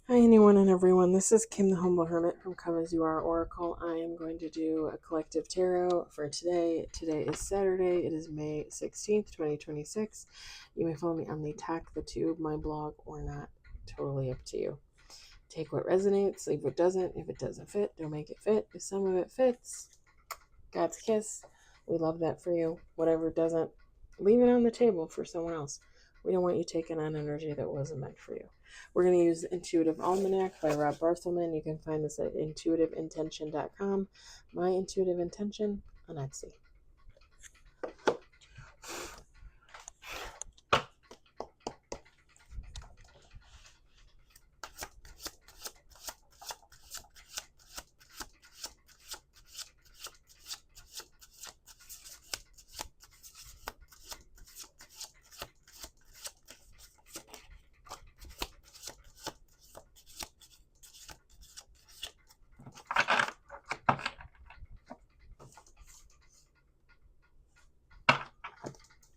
Hi, anyone and everyone. This is Kim, the Humble Hermit from Come As You Are Oracle. I am going to do a collective tarot for today. Today is Saturday. It is May 16th, 2026. You may follow me on the Talk the Tube, my blog, or not. Totally up to you. Take what resonates, leave what doesn't. If it doesn't fit, don't make it fit. If some of it fits, God's kiss. We love that for you. Whatever doesn't, leave it on the table for someone else. We don't want you taking on energy that wasn't meant for you. We're going to use the Intuitive Almanac by Rob Barthelman. You can find us at intuitiveintention.com. My Intuitive Intention on Etsy.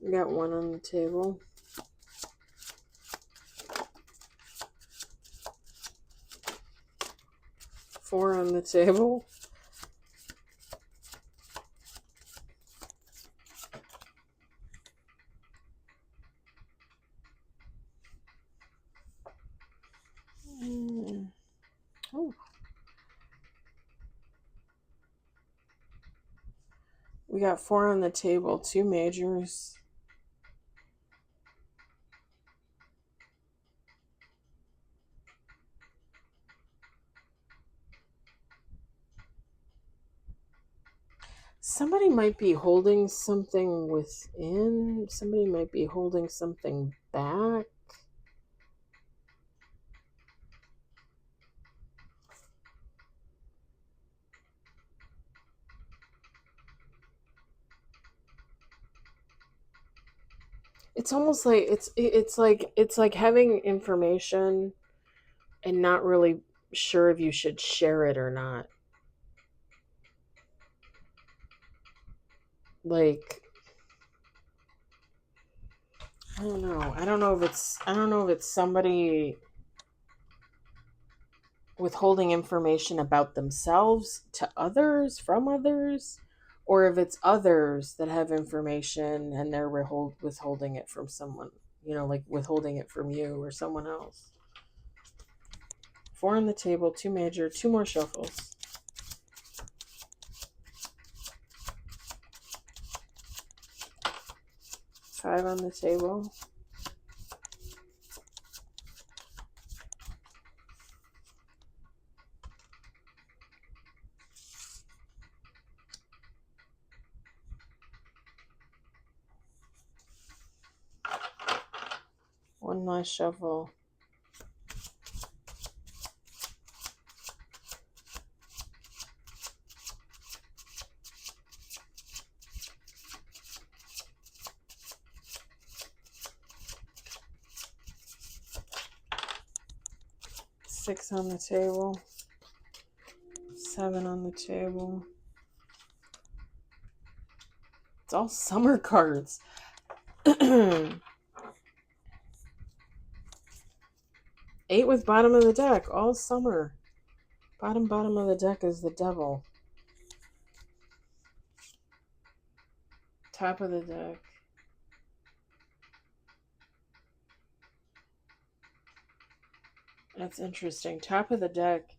We got one on the table. Four on the table. Oh. We got four on the table, two majors. Somebody might be holding something within. Somebody might be holding something back. It's almost like it's like having information and not really sure if you should share it or not. Like, I don't know. I don't know if it's somebody withholding information about themselves to others from others, or if it's others that have information and they're withholding it from someone, like withholding it from you or someone else. Four on the table, two major, two more shuffles. Five on the table. One last shuffle. Six on the table. Seven on the table. It's all summer cards. Eight with bottom of the deck, all summer. Bottom of the deck is the devil. Top of the deck. That's interesting. Top of the deck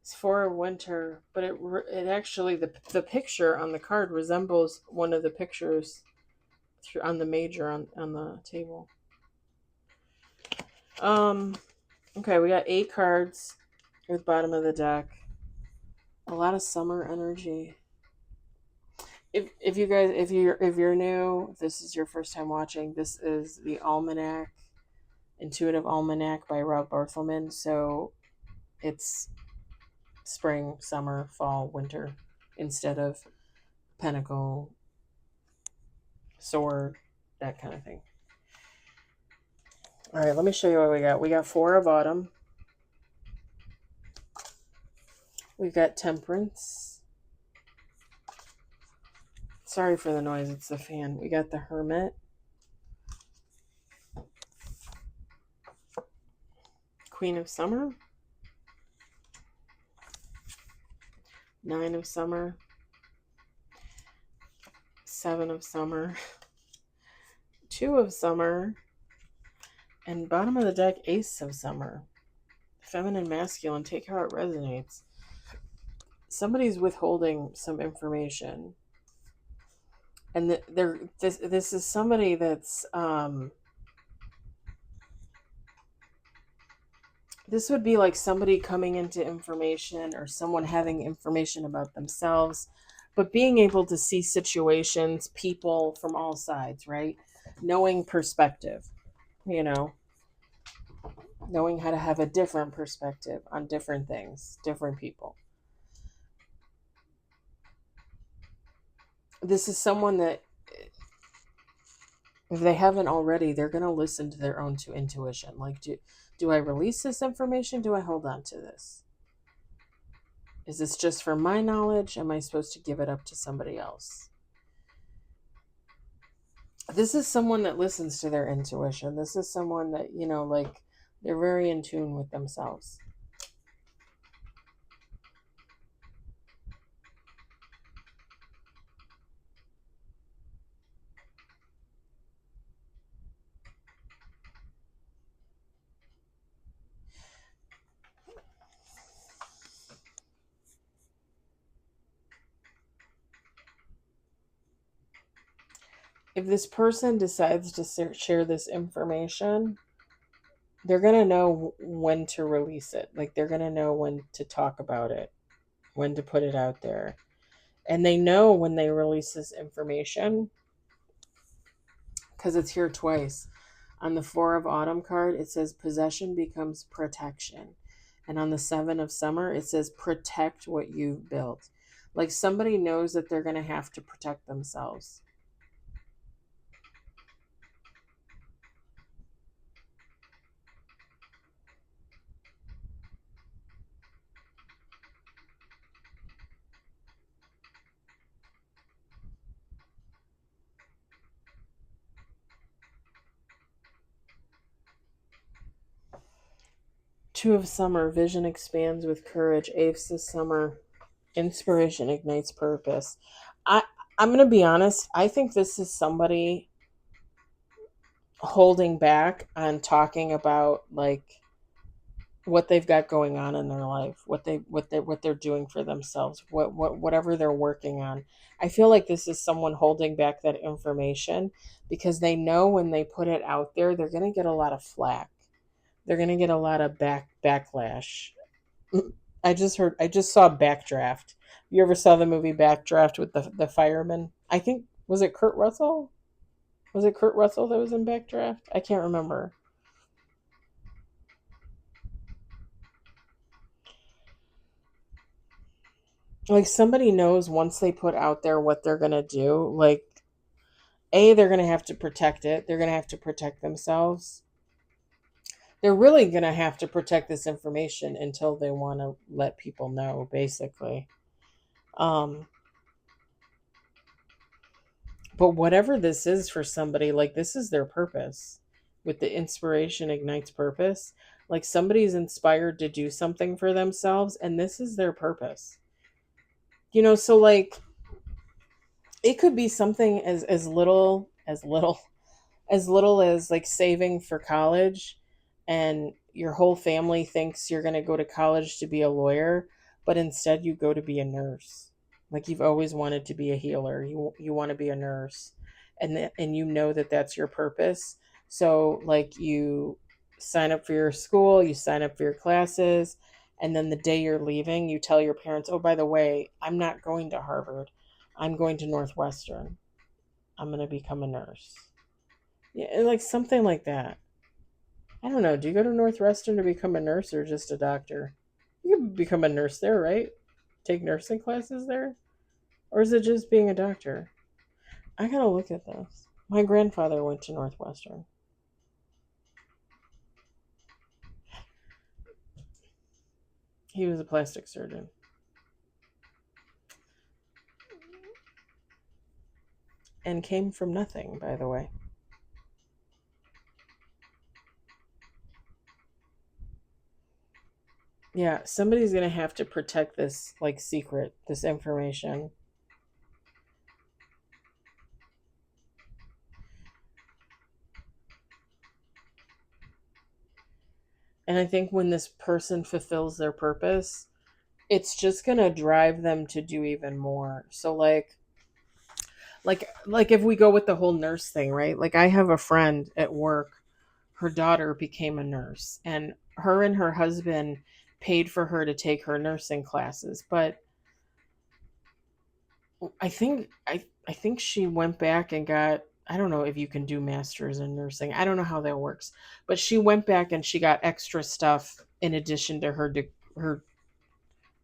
is for winter, but it actually, the picture on the card resembles one of the pictures on the major on the table. Okay, we got 8 cards with bottom of the deck. A lot of summer energy. If you guys, if you're new, if this is your first time watching, this is the Almanac, Intuitive Almanac by Rob Barthelman. So it's spring, summer, fall, winter instead of pentacle, sword, that kind of thing. All right, let me show you what we got. We got 4 of autumn. We've got temperance. Sorry for the noise, it's the fan. We got the hermit. Queen of Summer, Nine of Summer, Seven of Summer, Two of Summer, and bottom of the deck, Ace of Summer. Feminine, masculine, take how it resonates. Somebody's withholding some information. And this is somebody that's this would be like somebody coming into information or someone having information about themselves, but being able to see situations, people from all sides, right? Knowing perspective, you know, knowing how to have a different perspective on different things, different people. This is someone that, if they haven't already, they're going to listen to their own intuition. Like, do I release this information? Do I hold on to this? Is this just for my knowledge? Am I supposed to give it up to somebody else? This is someone that listens to their intuition. This is someone that, you know, like, they're very in tune with themselves. If this person decides to share this information, they're going to know when to release it. Like, they're going to know when to talk about it, when to put it out there. And they know when they release this information, because it's here twice. On the Four of Autumn card, it says possession becomes protection. And on the Seven of Summer, it says protect what you've built. Like, somebody knows that they're going to have to protect themselves. Two of Summer, vision expands with courage. Ace of Summer, inspiration ignites purpose. I'm going to be honest. I think this is somebody holding back on talking about, like, what they've got going on in their life, what they're doing for themselves, whatever they're working on. I feel like this is someone holding back that information because they know when they put it out there, they're going to get a lot of flack. They're going to get a lot of backlash. I just saw Backdraft. You ever saw the movie Backdraft with the fireman? I think, was it Kurt Russell? Was it Kurt Russell that was in Backdraft? I can't remember. Like, somebody knows once they put out there what they're going to do, like, they're going to have to protect it. They're going to have to protect themselves. They're really going to have to protect this information until they want to let people know, basically. But whatever this is for somebody, like, this is their purpose. With the inspiration ignites purpose. Like, somebody's inspired to do something for themselves, and this is their purpose. You know, so, like, it could be something as little as like saving for college, and your whole family thinks you're going to go to college to be a lawyer, but instead you go to be a nurse. Like, you've always wanted to be a healer. You want to be a nurse, and you know that that's your purpose. So, like, you sign up for your school, you sign up for your classes, and then the day you're leaving, you tell your parents, "Oh, by the way, I'm not going to Harvard. I'm going to Northwestern. I'm going to become a nurse." Yeah, like something like that. I don't know. Do you go to Northwestern to become a nurse or just a doctor? You can become a nurse there, right? Take nursing classes there? Or is it just being a doctor? I gotta look at this. My grandfather went to Northwestern. He was a plastic surgeon. And came from nothing, by the way. Yeah, somebody's gonna have to protect this like secret, this information. And I think when this person fulfills their purpose, it's just gonna drive them to do even more. So like if we go with the whole nurse thing, right? Like I have a friend at work, her daughter became a nurse, and her husband paid for her to take her nursing classes. But I think she went back and got, I don't know if you can do masters in nursing. I don't know how that works. But she went back and she got extra stuff in addition to her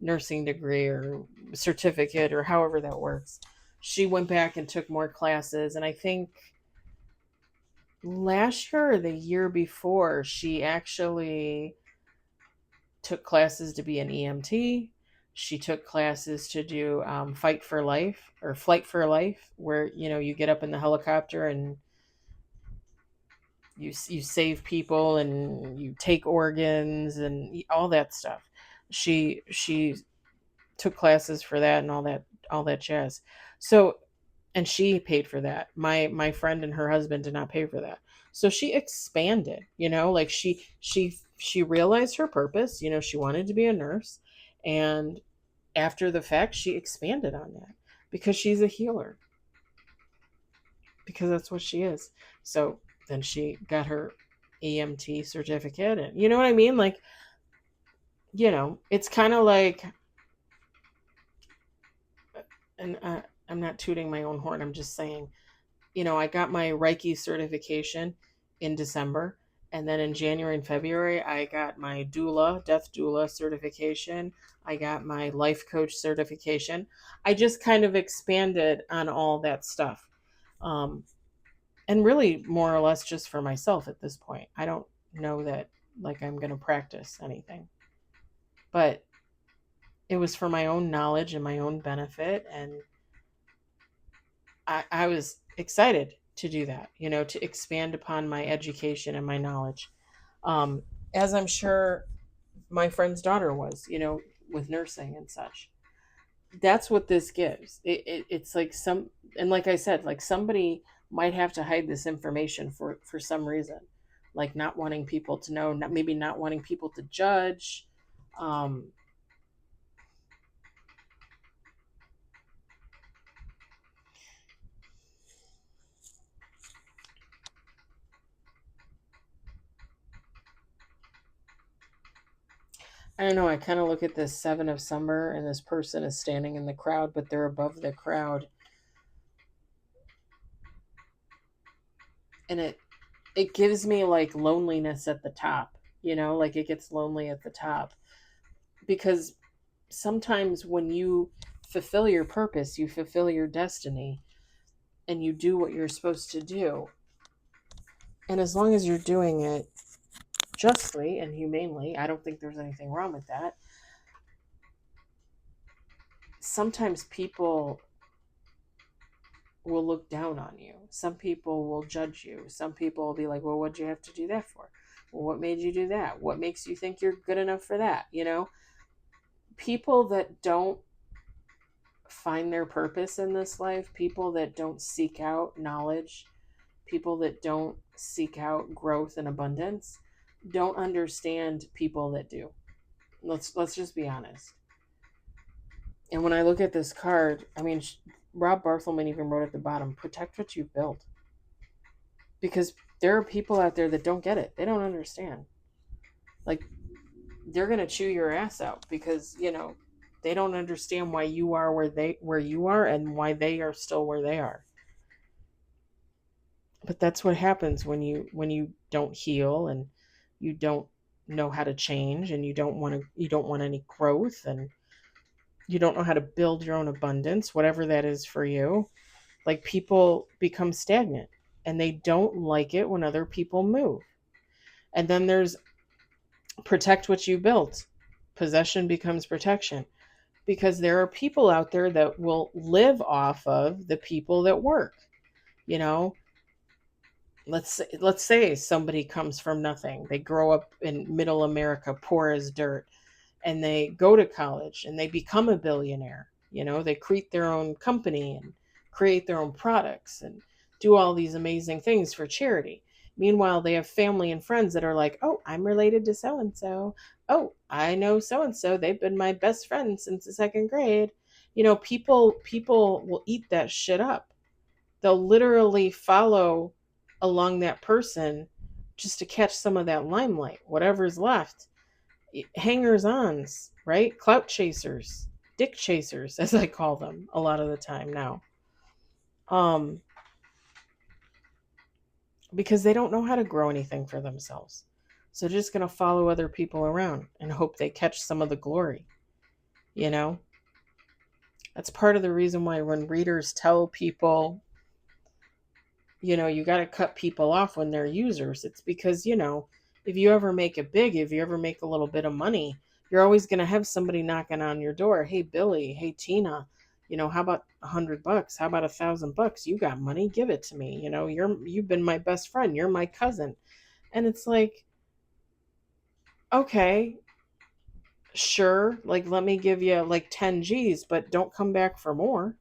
nursing degree or certificate or however that works. She went back and took more classes, and I think last year or the year before she actually took classes to be an EMT. She took classes to do fight for life or flight for life, where you get up in the helicopter and you save people and you take organs and all that stuff. She took classes for that and all that jazz. So, and she paid for that. My friend and her husband did not pay for that. So she expanded, like she realized her purpose, she wanted to be a nurse, and after the fact she expanded on that because she's a healer, because that's what she is. So then she got her EMT certificate, and you know what I mean? Like, it's kind of like, and I'm not tooting my own horn, I'm just saying, I got my Reiki certification in December. And then in January and February, I got my death doula certification. I got my life coach certification. I just kind of expanded on all that stuff. Um, and really, more or less, just for myself at this point. I don't know that like I'm going to practice anything, but it was for my own knowledge and my own benefit. And I was excited to do that, to expand upon my education and my knowledge. As I'm sure my friend's daughter was, with nursing and such. That's what this gives. It's like and like I said, like somebody might have to hide this information for some reason, like not wanting people to know, maybe not wanting people to judge. Um, I don't know. I kind of look at this Seven of Summer, and this person is standing in the crowd, but they're above the crowd, and it gives me like loneliness at the top. Like it gets lonely at the top because sometimes when you fulfill your purpose, you fulfill your destiny, and you do what you're supposed to do. And as long as you're doing it justly and humanely, I don't think there's anything wrong with that. Sometimes people will look down on you. Some people will judge you. Some people will be like, well, what'd you have to do that for? Well, what made you do that? What makes you think you're good enough for that? People that don't find their purpose in this life, people that don't seek out knowledge, people that don't seek out growth and abundance, don't understand people that do. Let's just be honest. And when I look at this card, I mean, Rob Barthelman even wrote at the bottom, protect what you've built. Because there are people out there that don't get it. They don't understand. Like, they're going to chew your ass out because, they don't understand why you are where you are and why they are still where they are. But that's what happens when you don't heal, and you don't know how to change, and you don't want any growth, and you don't know how to build your own abundance, whatever that is for you. Like, people become stagnant, and they don't like it when other people move. And then there's protect what you built. Possession becomes protection, because there are people out there that will live off of the people that work. You know, let's say somebody comes from nothing. They grow up in middle America, poor as dirt, and they go to college and they become a billionaire. They create their own company and create their own products and do all these amazing things for charity. Meanwhile, they have family and friends that are like, oh, I'm related to so and so. Oh, I know so and so. They've been my best friend since the second grade. People will eat that shit up. They'll literally follow along that person just to catch some of that limelight, whatever's left. Hangers ons, right? Clout chasers, dick chasers, as I call them a lot of the time now. Because they don't know how to grow anything for themselves. So they're just going to follow other people around and hope they catch some of the glory. That's part of the reason why when readers tell people, you got to cut people off when they're users. It's because, if you ever make it big, if you ever make a little bit of money, you're always going to have somebody knocking on your door. Hey, Billy. Hey, Tina. How about $100? How about $1,000? You got money? Give it to me. You've been my best friend. You're my cousin. And it's like, okay, sure. Like, let me give you like 10 G's, but don't come back for more.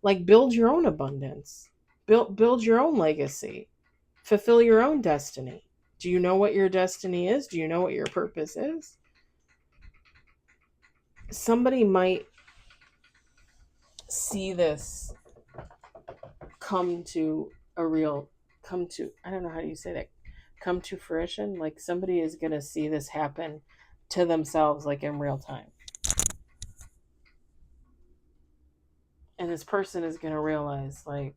Like, build your own abundance. Build your own legacy. Fulfill your own destiny. Do you know what your destiny is? Do you know what your purpose is? Somebody might see this come to I don't know how you say that, come to fruition. Like, somebody is going to see this happen to themselves, like in real time. And this person is going to realize, like,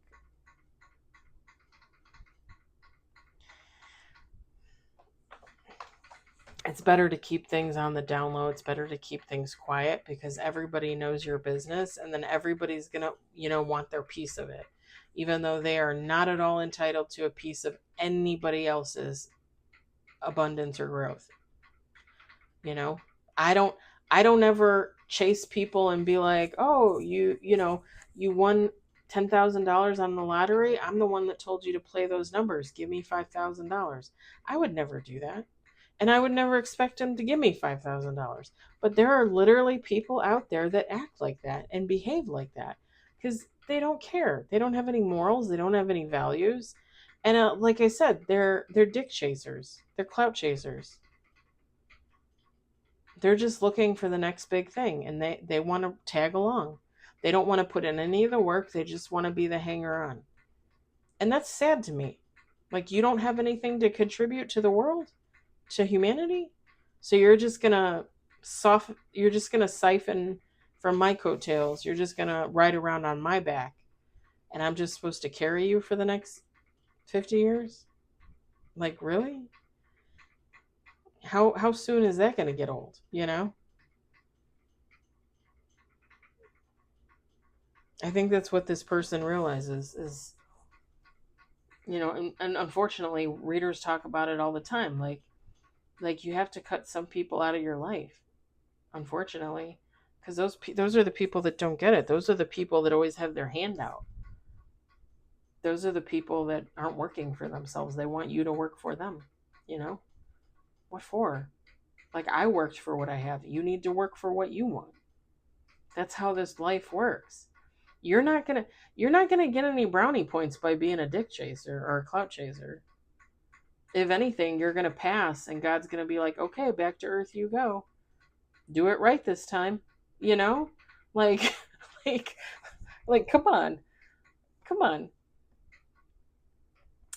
it's better to keep things on the down low. It's better to keep things quiet because everybody knows your business, and then everybody's going to, want their piece of it, even though they are not at all entitled to a piece of anybody else's abundance or growth. I don't ever chase people and be like, oh, you won $10,000 on the lottery. I'm the one that told you to play those numbers. Give me $5,000. I would never do that. And I would never expect them to give me $5,000. But there are literally people out there that act like that and behave like that because they don't care. They don't have any morals. They don't have any values. And like I said, they're dick chasers. They're clout chasers. They're just looking for the next big thing, and they want to tag along. They don't want to put in any of the work. They just want to be the hanger-on. And that's sad to me. Like, you don't have anything to contribute to the world? To humanity? So you're just gonna siphon from my coattails. You're just gonna ride around on my back, and I'm just supposed to carry you for the next 50 years? Like, really? How soon is that gonna get old? I think that's what this person realizes is, and unfortunately readers talk about it all the time. Like you have to cut some people out of your life, unfortunately, because those are the people that don't get it. Those are the people that always have their hand out. Those are the people that aren't working for themselves. They want you to work for them. What for? Like, I worked for what I have. You need to work for what you want. That's how this life works. You're not gonna get any brownie points by being a dick chaser or a clout chaser. If anything, you're gonna pass, and God's gonna be like, okay, back to earth you go. Do it right this time. Like, like, come on.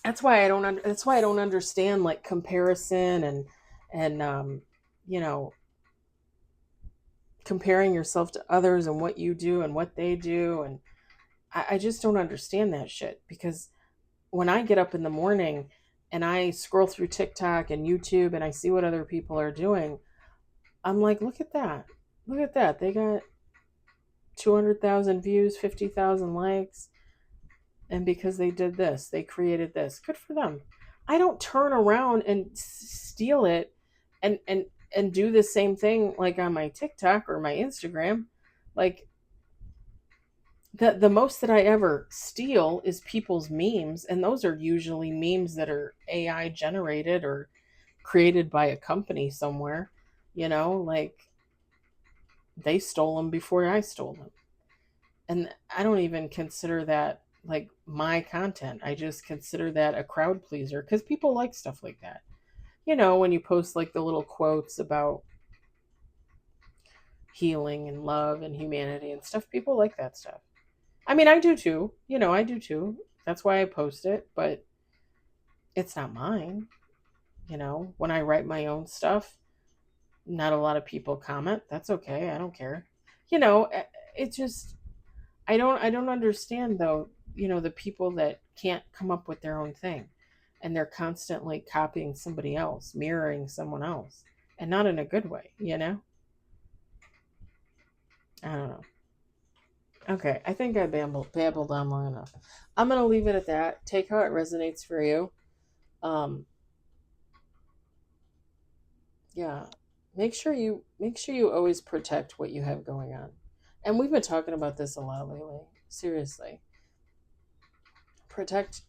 That's why I don't understand, like, comparison and comparing yourself to others and what you do and what they do. And I just don't understand that shit, because when I get up in the morning and I scroll through TikTok and YouTube and I see what other people are doing, I'm like, look at that. They got 200,000 views, 50,000 likes. And because they did this, they created this. Good for them. I don't turn around and steal it and do the same thing like on my TikTok or my Instagram. Like, the most that I ever steal is people's memes, and those are usually memes that are AI generated or created by a company somewhere. Like, They stole them before I stole them. And I don't even consider that like my content. I just consider that a crowd pleaser because people like stuff like that. When you post like the little quotes about healing and love and humanity and stuff, people like that stuff. I mean, I do too. I do too. That's why I post it, but it's not mine. When I write my own stuff, not a lot of people comment. That's okay. I don't care. It just I don't understand though, the people that can't come up with their own thing and they're constantly copying somebody else, mirroring someone else, and not in a good way. I don't know. Okay, I think I babbled on long enough. I'm gonna leave it at that. Take how it resonates for you. Um yeah, make sure you always protect what you have going on. And we've been talking about this a lot lately. Seriously, protect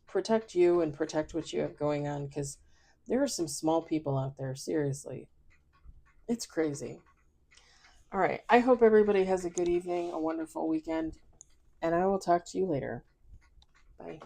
you and protect what you have going on, because there are some small people out there. Seriously, it's crazy. All right, I hope everybody has a good evening, a wonderful weekend, and I will talk to you later. Bye.